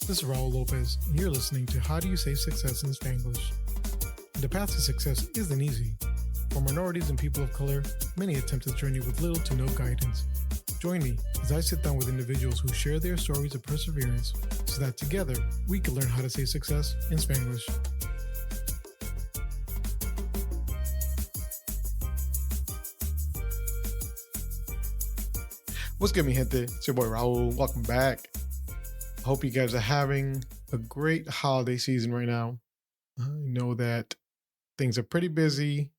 This is Raul Lopez, and you're listening to How Do You Say Success in Spanglish? The path to success isn't easy. For minorities and people of color, many attempt this journey with little to no guidance. Join me as I sit down with individuals who share their stories of perseverance so that together we can learn how to say success in Spanglish. What's good, mi gente? It's your boy Raul. Welcome back. Hope you guys are having a great holiday season right now. I know that things are pretty busy.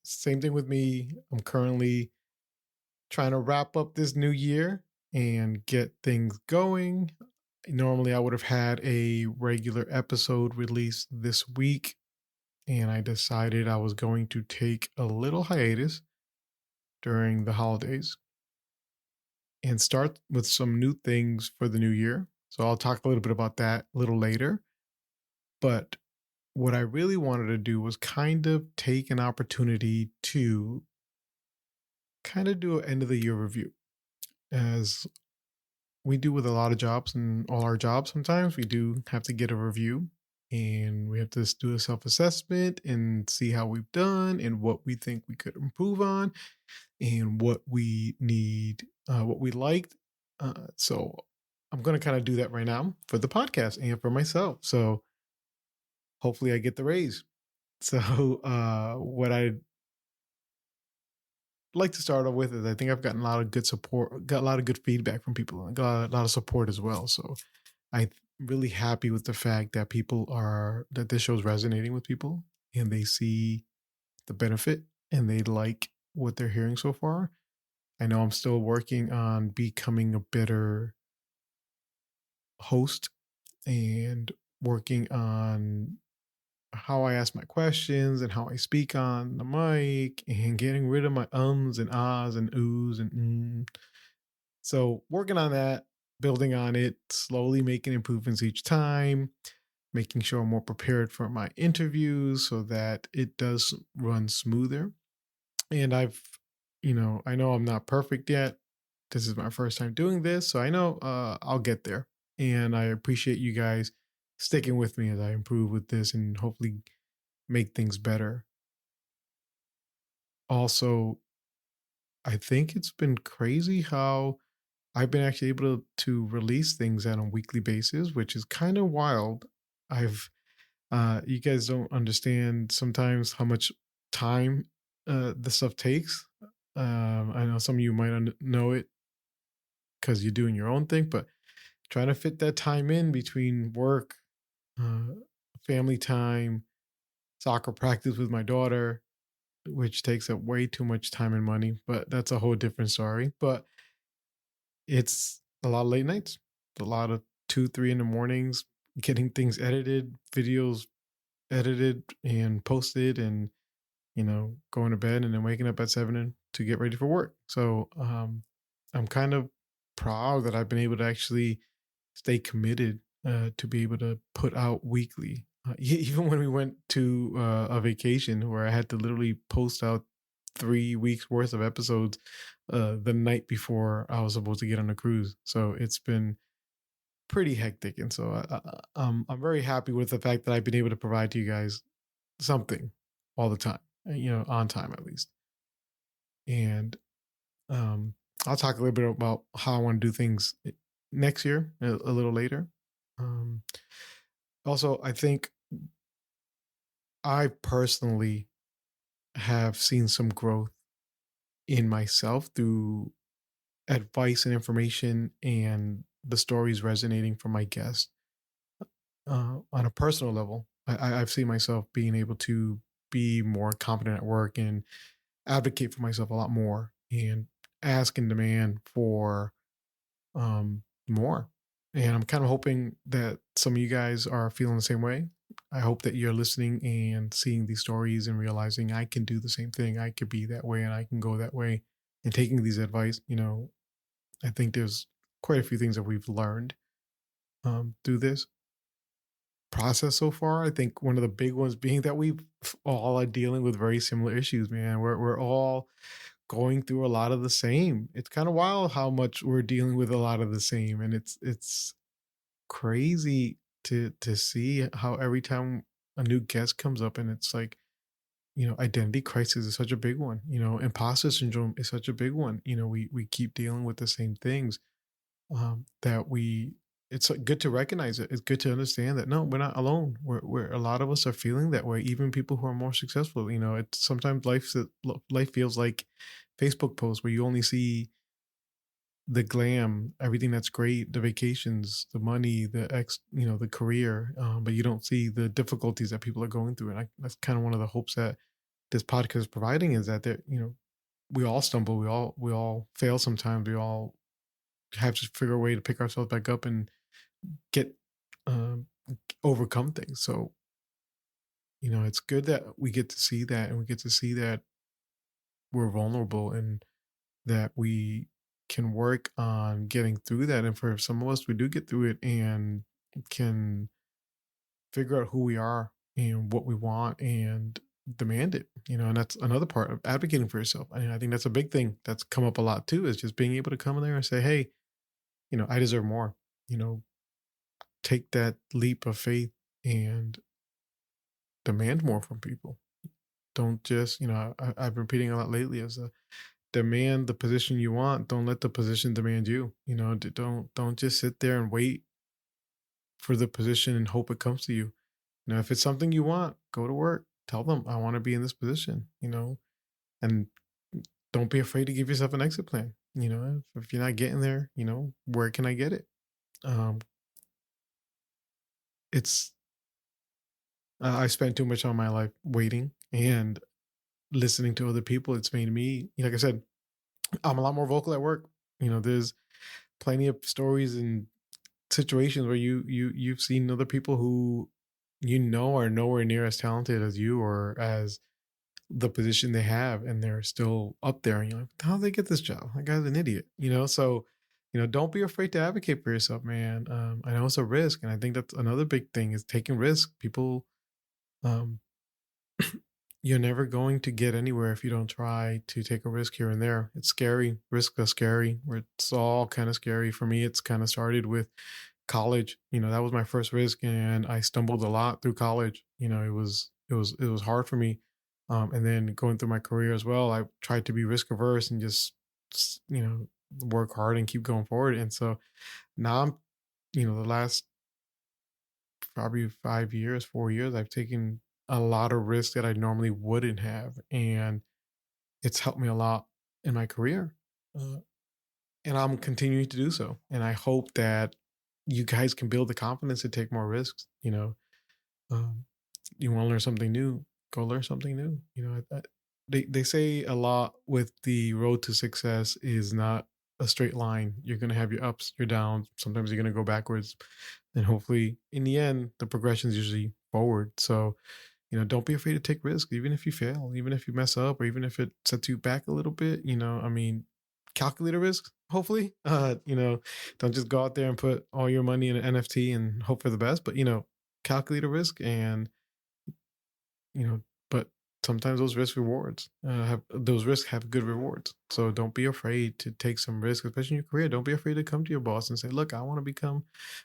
Same thing with me. I'm currently trying to wrap up this new year and get things going. Normally, I would have had a regular episode released this week, and I decided I was going to take a little hiatus during the holidays and start with some new things for the new year. So I'll talk a little bit about that a little later. But what I really wanted to do was kind of take an opportunity to kind of do an end of the year review. As we do with a lot of jobs and all our jobs, sometimes we do have to get a review and we have to do a self assessment and see how we've done and what we think we could improve on and what we need, what we liked. So I'm going to kind of do that right now for the podcast and for myself. So hopefully I get the raise. So what I'd like to start off with is I think I've gotten a lot of good support, got a lot of good feedback from people, and got a lot of support as well. So I'm really happy with the fact that that this show's resonating with people and they see the benefit and they like what they're hearing so far. I know I'm still working on becoming a better host and working on how I ask my questions and how I speak on the mic and getting rid of my ums and ahs and oohs and So working on that, building on it, slowly making improvements each time, making sure I'm more prepared for my interviews so that it does run smoother. And I know I'm not perfect yet. This is my first time doing this, so I know I'll get there. And I appreciate you guys sticking with me as I improve with this and hopefully make things better. Also, I think it's been crazy how I've been actually able to release things on a weekly basis, which is kind of wild. I've You guys don't understand sometimes how much time this stuff takes. I know some of you might know it because you're doing your own thing, but trying to fit that time in between work, uh, family time, soccer practice with my daughter, which takes up way too much time and money, but that's a whole different story. But it's a lot of late nights, a lot of 2, 3 in the mornings, getting things edited, videos edited and posted, and going to bed and then waking up at 7 to get ready for work. So I'm kind of proud that I've been able to actually stay committed to be able to put out weekly. Even when we went to a vacation where I had to literally post out 3 weeks worth of episodes the night before I was supposed to get on a cruise. So it's been pretty hectic. And so I'm very happy with the fact that I've been able to provide to you guys something all the time, on time at least. And I'll talk a little bit about how I want to do things next year a little later. Also, I think I personally have seen some growth in myself through advice and information and the stories resonating from my guests. On a personal level, I've seen myself being able to be more confident at work and advocate for myself a lot more and ask and demand for more. And I'm kind of hoping that some of you guys are feeling the same way. I hope that you're listening and seeing these stories and realizing I can do the same thing. I could be that way and I can go that way. And taking these advice, I think there's quite a few things that we've learned through this process so far. I think one of the big ones being that we all are dealing with very similar issues, man. We're all going through a lot of the same. It's kind of wild how much we're dealing with a lot of the same, and it's crazy to see how every time a new guest comes up and it's like, identity crisis is such a big one. Imposter syndrome is such a big one. We keep dealing with the same things, that we it's good to recognize it. It's good to understand that no, we're not alone. We're a lot of us are feeling that way. Even people who are more successful. It's sometimes life feels like Facebook posts where you only see the glam, everything that's great, the vacations, the money, the career, but you don't see the difficulties that people are going through. And that's kind of one of the hopes that this podcast is providing, is that we all stumble, we all fail sometimes, we all have to figure a way to pick ourselves back up and get um, overcome things. So it's good that we get to see that, and we get to see that we're vulnerable, and that we can work on getting through that. And for some of us, we do get through it and can figure out who we are and what we want and demand it. And that's another part of advocating for yourself. I think that's a big thing that's come up a lot too, is just being able to come in there and say, hey, I deserve more. You know, take that leap of faith and demand more from people. Don't just, I've been repeating a lot lately, as a demand the position you want. Don't let the position demand you. Don't just sit there and wait for the position and hope it comes to you. If it's something you want, go to work. Tell them, I want to be in this position, and don't be afraid to give yourself an exit plan. If you're not getting there, where can I get it? Um, it's, I spent too much on my life waiting and listening to other people. It's made me, like I said, I'm a lot more vocal at work. There's plenty of stories and situations where you've seen other people who are nowhere near as talented as you, or as the position they have, and they're still up there, and you're like, how did they get this job? That guy's an idiot. So don't be afraid to advocate for yourself, man. I know it's a risk, and I think that's another big thing, is taking risk. People, um you're never going to get anywhere if you don't try to take a risk here and there. It's scary. Risks are scary. It's all kind of scary. For me, it's kind of started with college. That was my first risk, and I stumbled a lot through college. It was hard for me. And then going through my career as well, I tried to be risk averse and just work hard and keep going forward. And so now I'm, the last probably 5 years, 4 years, I've taken a lot of risks that I normally wouldn't have, and it's helped me a lot in my career. Uh, and I'm continuing to do so. And I hope that you guys can build the confidence to take more risks. Um, you want to learn something new, go learn something new. They say a lot with the road to success is not a straight line. You're going to have your ups, your downs. Sometimes you're going to go backwards. And hopefully, in the end, the progression is usually forward. So, don't be afraid to take risks, even if you fail, even if you mess up, or even if it sets you back a little bit. I mean, calculate a risk, hopefully. Don't just go out there and put all your money in an NFT and hope for the best, but, calculate a risk, and, but sometimes those risks have good rewards. So don't be afraid to take some risks, especially in your career. Don't be afraid to come to your boss and say, look, I want to become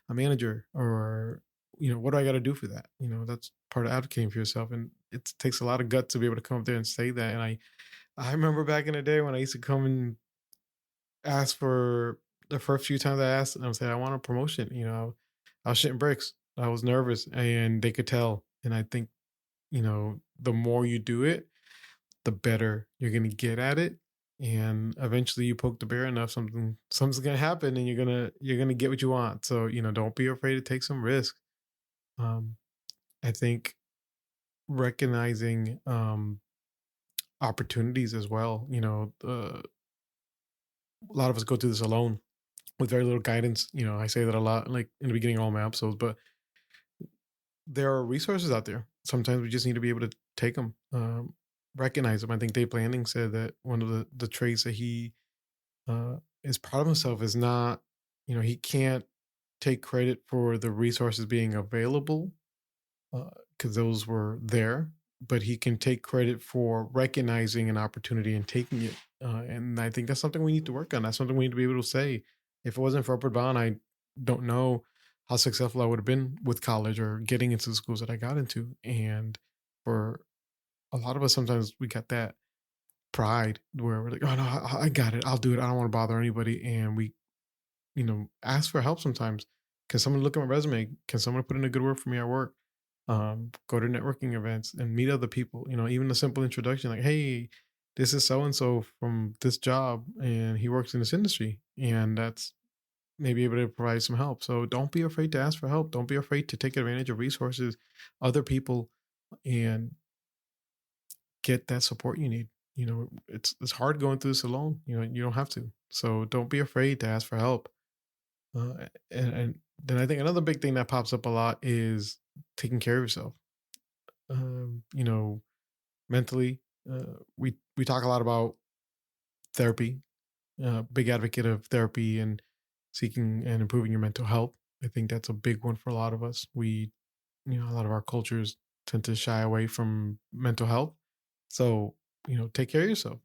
a manager, or, what do I got to do for that? That's part of advocating for yourself. And it takes a lot of guts to be able to come up there and say that. And I remember back in the day when I used to come and ask for, the first few times I asked, and I was saying, I want a promotion. I was shitting bricks. I was nervous, and they could tell. And I think, the more you do it, the better you're gonna get at it. And eventually you poke the bear enough, something's gonna happen, and you're gonna get what you want. So, don't be afraid to take some risks. Um, I think recognizing opportunities as well. A lot of us go through this alone with very little guidance. I say that a lot, like in the beginning of all my episodes, but there are resources out there. Sometimes we just need to be able to take them, recognize them. I think Dave Blanding said that one of the traits that he is proud of himself is not, he can't take credit for the resources being available, because those were there, but he can take credit for recognizing an opportunity and taking it. And I think that's something we need to work on. That's something we need to be able to say. If it wasn't for Upward Bound, I don't know how successful I would have been with college or getting into the schools that I got into. And for a lot of us, sometimes we got that pride where we're like, oh no, I got it. I'll do it. I don't want to bother anybody. And we, ask for help sometimes. Can someone look at my resume? Can someone put in a good word for me at work? Go to networking events and meet other people. Even a simple introduction like, hey, this is so and so from this job, and he works in this industry, and that's maybe able to provide some help. So don't be afraid to ask for help. Don't be afraid to take advantage of resources, other people, and get that support you need. It's hard going through this alone. You don't have to. So don't be afraid to ask for help. And then I think another big thing that pops up a lot is taking care of yourself. Um, you know, mentally, we talk a lot about therapy. Big advocate of therapy and seeking and improving your mental health. I think that's a big one for a lot of us. A lot of our cultures tend to shy away from mental health. So, take care of yourself.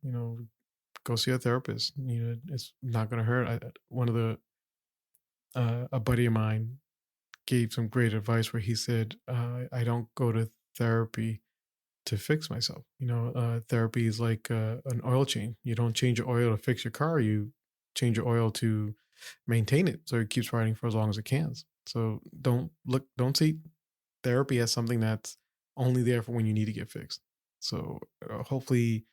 Go see a therapist. It's not going to hurt. One of the a buddy of mine gave some great advice where he said, "I don't go to therapy to fix myself. Therapy is like an oil change. You don't change your oil to fix your car. You change your oil to maintain it so it keeps riding for as long as it can. So don't see therapy as something that's only there for when you need to get fixed. So hopefully,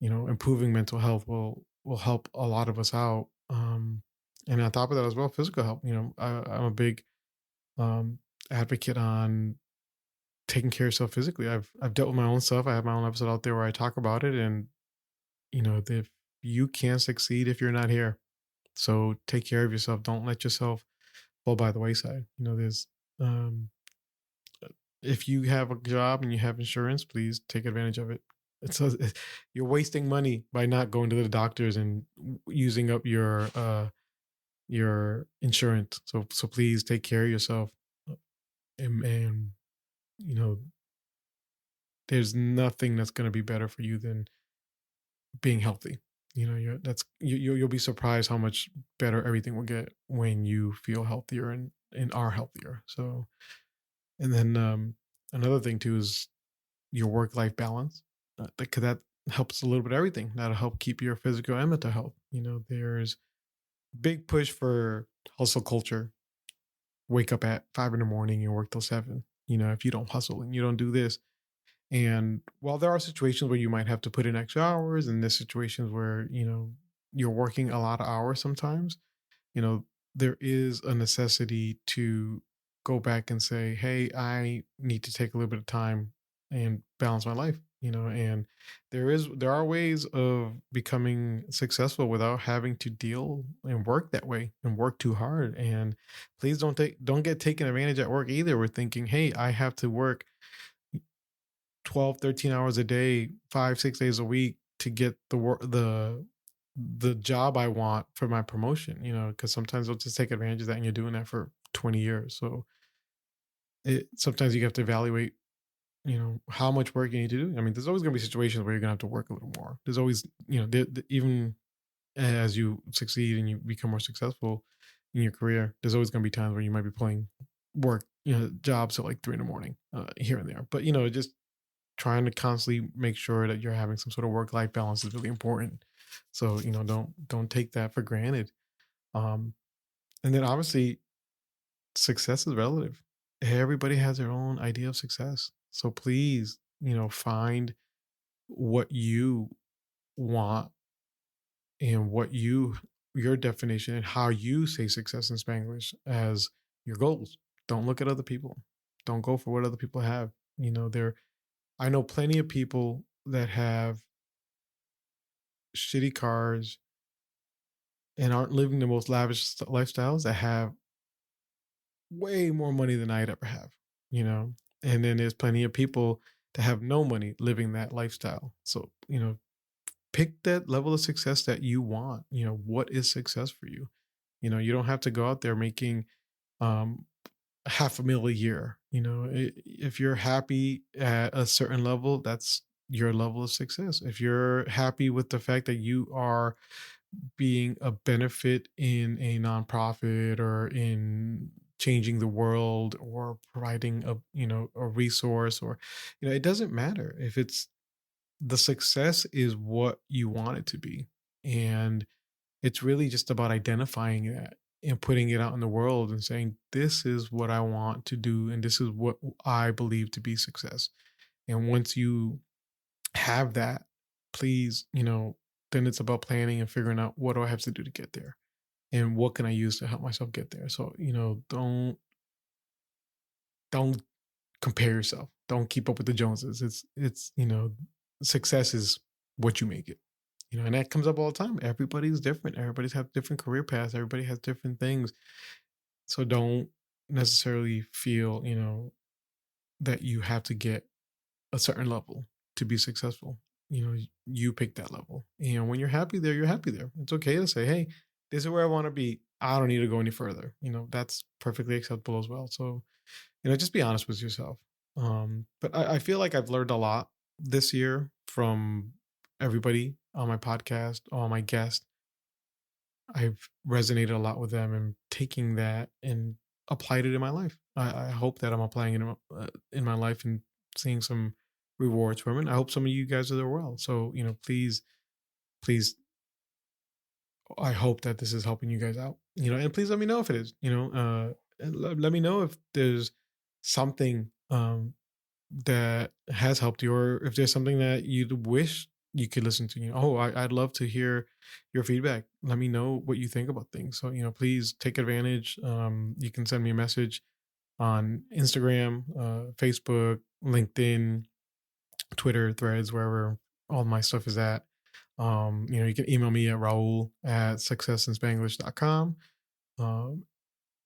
improving mental health will help a lot of us out. And on top of that as well, physical health. I'm a big um, advocate on taking care of yourself physically. I've dealt with my own stuff. I have my own episode out there where I talk about it, and if you can't succeed if you're not here. So take care of yourself. Don't let yourself fall by the wayside. There's um, if you have a job and you have insurance, please take advantage of it. You're wasting money by not going to the doctors and using up your insurance. So please take care of yourself. And you know there's nothing that's going to be better for you than being healthy. You'll be surprised how much better everything will get when you feel healthier and are healthier. So, and then another thing too is your work life balance. That helps a little bit of everything. That'll help keep your physical and mental health. There's big push for hustle culture. Wake up at 5 in the morning and work till 7. If you don't hustle and you don't do this, and while there are situations where you might have to put in extra hours, and there's situations where, you're working a lot of hours sometimes, you know, there is a necessity to go back and say, hey, I need to take a little bit of time and balance my life, and there are ways of becoming successful without having to deal and work that way and work too hard. And please don't get taken advantage at work either. We're thinking, hey, I have to work 12, 13 hours a day, 5, 6 days a week to get the job I want for my promotion, because sometimes they'll just take advantage of that and you're doing that for 20 years. So sometimes you have to evaluate, how much work you need to do. I mean, there's always going to be situations where you're going to have to work a little more. There's always, even as you succeed and you become more successful in your career, there's always going to be times where you might be playing work, jobs at like 3 in the morning, here and there. But, just trying to constantly make sure that you're having some sort of work life balance is really important. So don't take that for granted. Um, and then obviously success is relative. Everybody has their own idea of success. So please, find what you want and your definition and how you say success in Spanglish as your goals. Don't look at other people. Don't go for what other people have. There I know plenty of people that have shitty cars and aren't living the most lavish lifestyles that have way more money than I'd ever have, you know? And then there's plenty of people that have no money living that lifestyle. So, pick that level of success that you want. What is success for you? You don't have to go out there making um, half a mil a year. If you're happy at a certain level, that's your level of success. If you're happy with the fact that you are being a benefit in a nonprofit or in changing the world or providing a resource, or it doesn't matter if it's the success is what you want it to be. And it's really just about identifying that and putting it out in the world and saying, this is what I want to do. And this is what I believe to be success. And once you have that, please, then it's about planning and figuring out what do I have to do to get there and what can I use to help myself get there. So, don't compare yourself. Don't keep up with the Joneses. It's success is what you make it. And that comes up all the time. Everybody's different. Everybody's have different career paths. Everybody has different things. So don't necessarily feel, that you have to get a certain level to be successful. You pick that level. And when you're happy there, you're happy there. It's okay to say, hey, this is where I want to be. I don't need to go any further. That's perfectly acceptable as well. So, just be honest with yourself. But I feel like I've learned a lot this year from everybody on my podcast, all my guests. I've resonated a lot with them and taking that and applied it in my life. I hope that I'm applying it in my life and seeing some rewards from it. I hope some of you guys are there well. So, please, I hope that this is helping you guys out, and please let me know if it is, and let me know if there's something, that has helped you, or if there's something that you'd wish you could listen to. I'd love to hear your feedback. Let me know what you think about things. So, please take advantage. You can send me a message on Instagram, Facebook, LinkedIn, Twitter, Threads, wherever all my stuff is at. You can email me at Raul at successinspanglish.com. Um,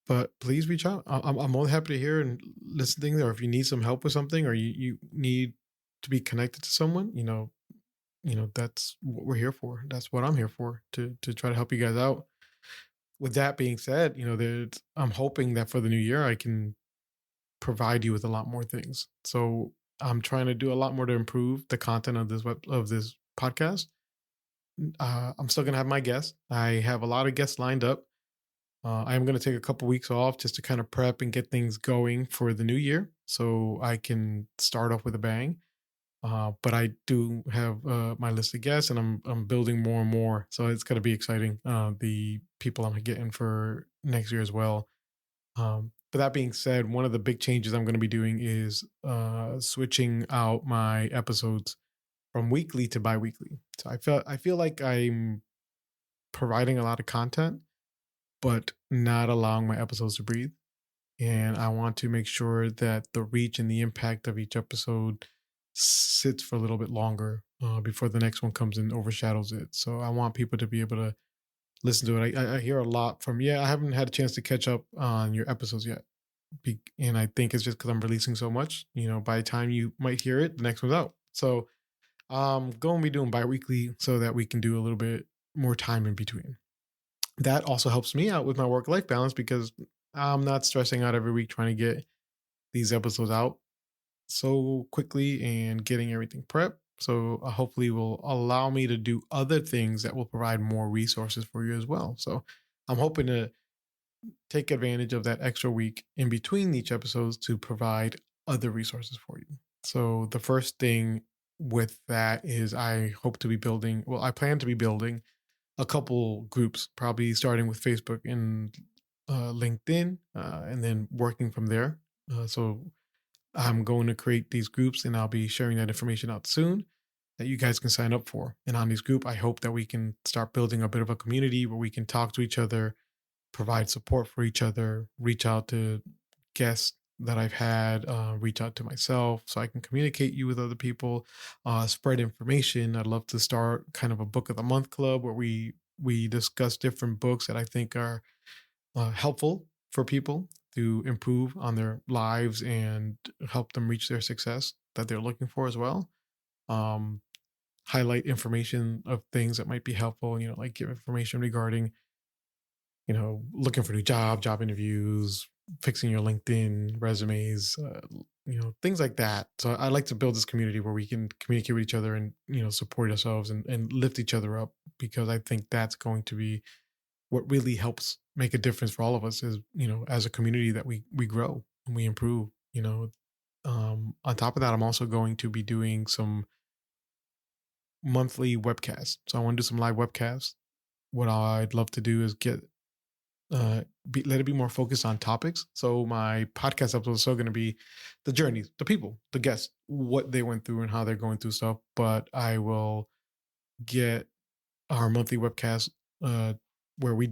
but please reach out. I'm more than happy to hear and listen to things. Or if you need some help with something, or you need to be connected to someone, that's what we're here for. That's what I'm here for, to try to help you guys out. With that being said, I'm hoping that for the new year I can provide you with a lot more things. So I'm trying to do a lot more to improve the content of this podcast. I'm still gonna have my guests. I have a lot of guests lined up. I am going to take a couple weeks off just to kind of prep and get things going for the new year, so I can start off with a bang. But I do have my list of guests, and I'm building more and more, so it's going to be exciting. The people I'm getting for next year as well. But that being said, one of the big changes I'm going to be doing is switching out my episodes from weekly to biweekly. So I feel like I'm providing a lot of content, but not allowing my episodes to breathe. And I want to make sure that the reach and the impact of each episode sits for a little bit longer before the next one comes and overshadows it. So I want people to be able to listen to it. I hear a lot from, yeah, I haven't had a chance to catch up on your episodes yet. And I think it's just because I'm releasing so much. By the time you might hear it, the next one's out. So I'm going to be doing bi weekly so that we can do a little bit more time in between. That also helps me out with my work life balance because I'm not stressing out every week trying to get these episodes out so quickly and getting everything prepped. So hopefully will allow me to do other things that will provide more resources for you as well. So I'm hoping to take advantage of that extra week in between each episodes to provide other resources for you. So the first thing with that is I plan to be building a couple groups, probably starting with Facebook and LinkedIn, and then working from there. So I'm going to create these groups, and I'll be sharing that information out soon that you guys can sign up for. And on these group, I hope that we can start building a bit of a community where we can talk to each other, provide support for each other, reach out to guests that I've had, reach out to myself so I can communicate you with other people, spread information. I'd love to start kind of a book of the month club where we discuss different books that I think are helpful for people to improve on their lives and help them reach their success that they're looking for as well. Um, Highlight information of things that might be helpful, like give information regarding, looking for a new job interviews, fixing your LinkedIn resumes, things like that. So I like to build this community where we can communicate with each other and, support ourselves and lift each other up, because I think that's going to be what really helps make a difference for all of us is, as a community, that we grow and we improve. On top of that, I'm also going to be doing some monthly webcasts. So I want to do some live webcasts. What I'd love to do is let it be more focused on topics. So my podcast episodes are still going to be the journeys, the people, the guests, what they went through and how they're going through stuff. But I will get our monthly webcast uh, where we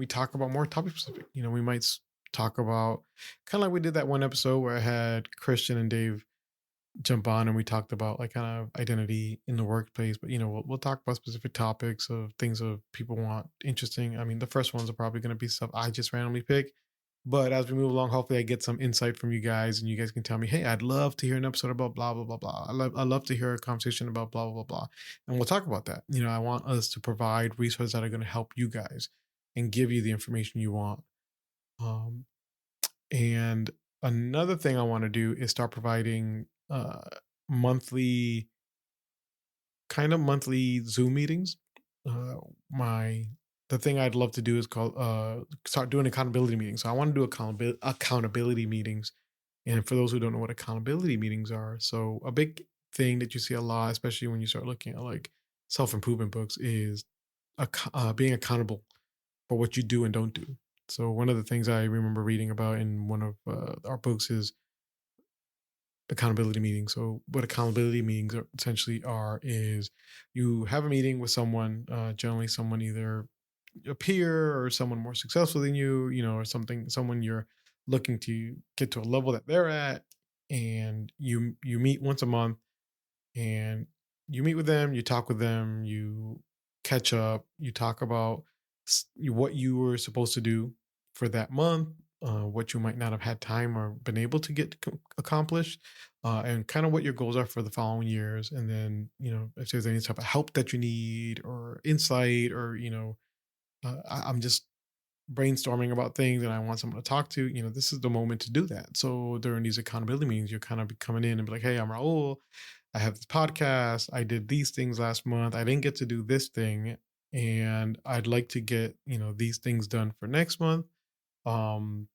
talk about more topic specific. We might talk about kind of like we did that one episode where I had Christian and Dave jump on and we talked about like kind of identity in the workplace. But we'll talk about specific topics of things of people want interesting. I mean, the first ones are probably going to be stuff I just randomly pick. But as we move along, hopefully I get some insight from you guys, and you guys can tell me, hey, I'd love to hear an episode about blah blah blah blah. I love to hear a conversation about blah blah blah, and we'll talk about that. I want us to provide resources that are going to help you guys and give you the information you want. Um, and another thing I want to do is start providing monthly, kind of monthly Zoom meetings. My The thing I'd love to do is called start doing accountability meetings. So I want to do accountability meetings. And for those who don't know what accountability meetings are, so a big thing that you see a lot, especially when you start looking at like self improvement books, is being accountable for what you do and don't do. So one of the things I remember reading about in one of our books is accountability meetings. So what accountability meetings essentially are is you have a meeting with someone, generally someone either a peer or someone more successful than you, or someone you're looking to get to a level that they're at, and you meet once a month, and you meet with them, you talk with them, you catch up, you talk about what you were supposed to do for that month, what you might not have had time or been able to get accomplished, and kind of what your goals are for the following years. And then, if there's any type of help that you need or insight, or, I'm just brainstorming about things and I want someone to talk to, this is the moment to do that. So during these accountability meetings, you're kind of be coming in and be like, hey, I'm Raul. I have this podcast. I did these things last month. I didn't get to do this thing. And I'd like to get, these things done for next month. Um,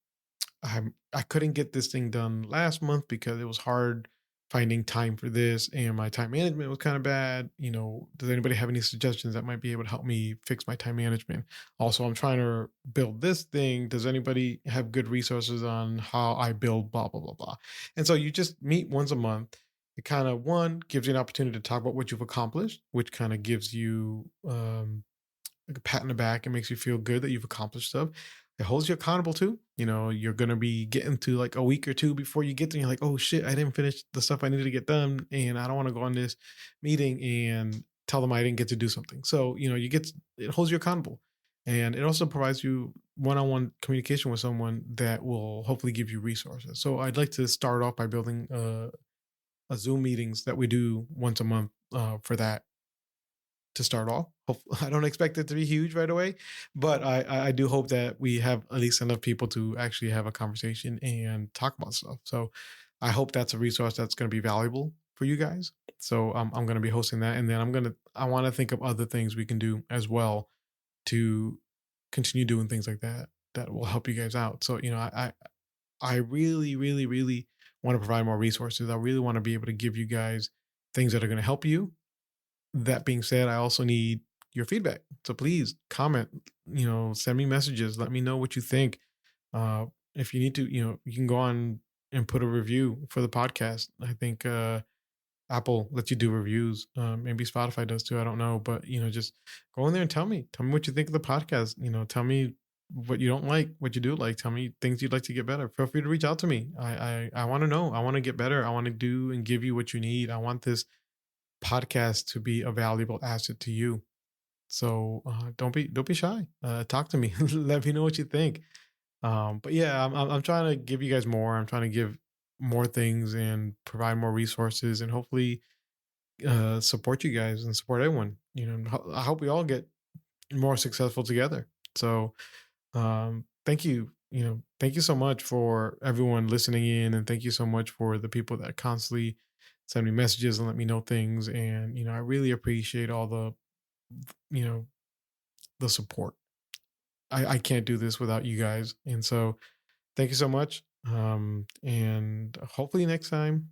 I couldn't get this thing done last month because it was hard finding time for this, and my time management was kind of bad. Does anybody have any suggestions that might be able to help me fix my time management? Also, I'm trying to build this thing. Does anybody have good resources on how I build blah blah blah blah? And so you just meet once a month. It kind of one gives you an opportunity to talk about what you've accomplished, which kind of gives you like a pat in the back and makes you feel good that you've accomplished stuff. It holds you accountable too. You're gonna be getting to like a week or two before you get there. You're like, oh shit, I didn't finish the stuff I needed to get done, and I don't want to go on this meeting and tell them I didn't get to do something. So it holds you accountable, and it also provides you one-on-one communication with someone that will hopefully give you resources. So I'd like to start off by building a Zoom meetings that we do once a month for that to start off. I don't expect it to be huge right away, but I do hope that we have at least enough people to actually have a conversation and talk about stuff. So I hope that's a resource that's going to be valuable for you guys. So I'm going to be hosting that, and then I want to think of other things we can do as well to continue doing things like that that will help you guys out. So I really really really want to provide more resources. I really want to be able to give you guys things that are going to help you. That being said, I also need your feedback. So please comment, send me messages. Let me know what you think. Uh, if you need to, you can go on and put a review for the podcast. I think Apple lets you do reviews. Maybe Spotify does too. I don't know. But, just go in there and tell me what you think of the podcast. Tell me what you don't like, what you do like. Tell me things you'd like to get better. Feel free to reach out to me. I want to know. I want to get better. I want to do and give you what you need. I want this podcast to be a valuable asset to you. So don't be shy. Talk to me. Let me know what you think. But yeah, I'm trying to give you guys more. I'm trying to give more things and provide more resources, and hopefully support you guys and support everyone. I hope we all get more successful together. So thank you. Thank you so much for everyone listening in, and thank you so much for the people that constantly send me messages and let me know things. And I really appreciate all the you know the support. I can't do this without you guys. And so thank you so much. And hopefully next time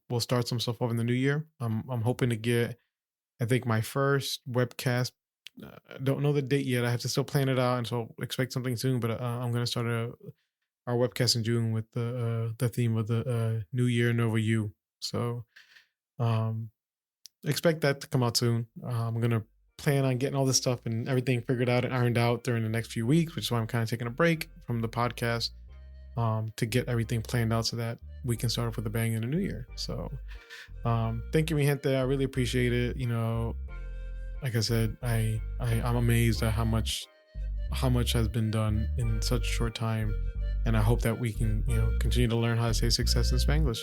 we'll start some stuff off in the new year. I'm hoping to get, I think, my first webcast. I don't know the date yet. I have to still plan it out, and so expect something soon. But I'm gonna start our webcast in June with the theme of the New Year Nova You. So um, expect that to come out soon. I'm gonna plan on getting all this stuff and everything figured out and ironed out during the next few weeks, which is why I'm kind of taking a break from the podcast to get everything planned out so that we can start off with a bang in the new year. So thank you, mi gente. I really appreciate it. You know, like I said, I'm amazed at how much has been done in such a short time, and I hope that we can continue to learn how to say success in Spanglish.